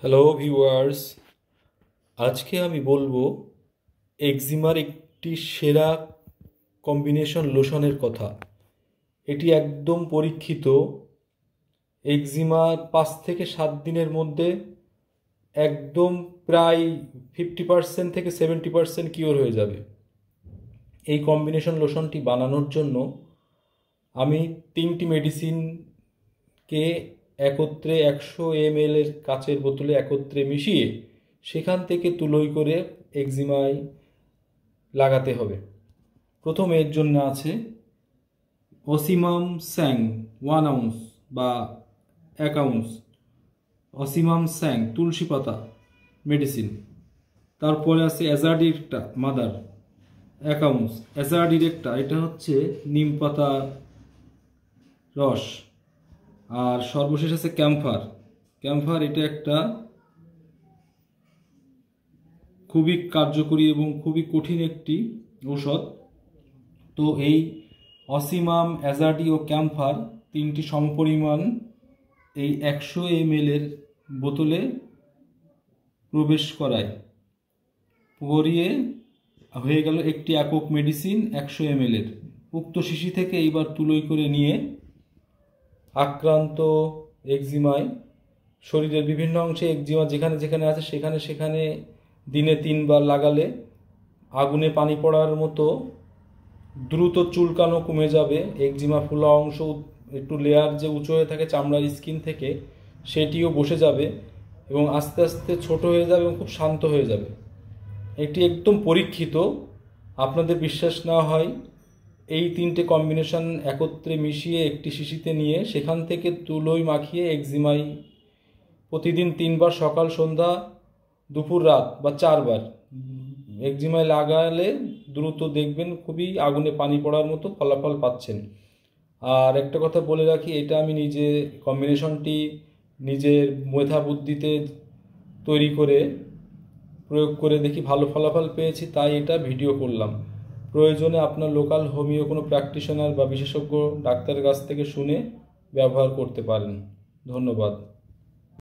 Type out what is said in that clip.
Hello viewers, আজকে আমি বলবো এক্সিমার একটি সেরা কম্বিনেশন লোশনের কথা। এটি একদম পরীক্ষিত। এক্সিমা 5 থেকে 7 দিনের মধ্যে একদম প্রায় 50% থেকে 70% কিওর হয়ে যাবে। এই কম্বিনেশন লোশনটি বানানোর জন্য আমি 3টি মেডিসিনকে একত্রে 100 ml এর কাচের বোতলে একত্রে মিশিয়ে সেখান থেকে তুলোই করে এক্সিমায় লাগাতে হবে। প্রথমে এর জন্য আছে অসিমাম স্যাং 1 আউন্স বা 1 আউন্স অসিমাম স্যাং তুলসী পাতা মেডিসিন। তারপরে আছে অ্যাজাডিরেক্টা মাদার 1 আউন্স। অ্যাজাডিরেক্টা এটা হচ্ছে নিম পাতা রস। আর সর্বশেষ আছে ক্যাম্ফার। ক্যাম্ফার এটা একটা খুবই কার্যকরী এবং খুবই কঠিন একটি ঔষধ। তো এই অসিমাম, অ্যাজাডি ও ক্যাম্ফার 3টি সমপরিমাণ এই 100 ml এর বোতলে প্রবেশ করিয়ে হয়ে গেল একটি একক মেডিসিন 100 ml এর। উক্ত শিশি থেকে এইবার তুলোই করে নিয়ে আক্রান্ত এক্সিমায় শরীরের বিভিন্ন অংশে এক্সিমা যেখানে যেখানে আছে সেখানে সেখানে দিনে 3 বার লাগালে আগুনে পানি পড়ার মতো দ্রুত চুলকানো কমে যাবে। এক্সিমা ফুলা অংশ একটু লেয়ার যে উঁচু হয়ে থাকে চামড়ার স্কিন থেকে সেটিও বসে যাবে এবং আস্তে আস্তে ছোট হয়ে যাবে এবং খুব শান্ত হয়ে যাবে। এটি একদম পরীক্ষিত। আপনাদের বিশ্বাস না হয় এই 3টে কম্বিনেশন একত্রে মিশিয়ে একটি শিশিতে নিয়ে সেখান থেকে তুলোই মাখিয়ে এক্সিমায় প্রতিদিন 3 বার সকাল সন্ধ্যা দুপুর রাত বা 4 বার এক্সিমায় লাগালে দ্রুত দেখবেন খুবই আগুনে পানি পড়ার মতো ফলাফল পাচ্ছেন। আর একটা কথা বলে রাখি, এটা আমি নিজে কম্বিনেশনটি নিজের মেধা বুদ্ধিতে তৈরি করে প্রয়োগ করে দেখি ভালো ফলাফল পেয়েছি, তাই এটা ভিডিও করলাম। প্রয়োজনে আপনার লোকাল হোমিও কোনো প্র্যাকটিশনার বা বিশেষজ্ঞ ডাক্তারের কাছ থেকে শুনে ব্যবহার করতে পারেন। ধন্যবাদ।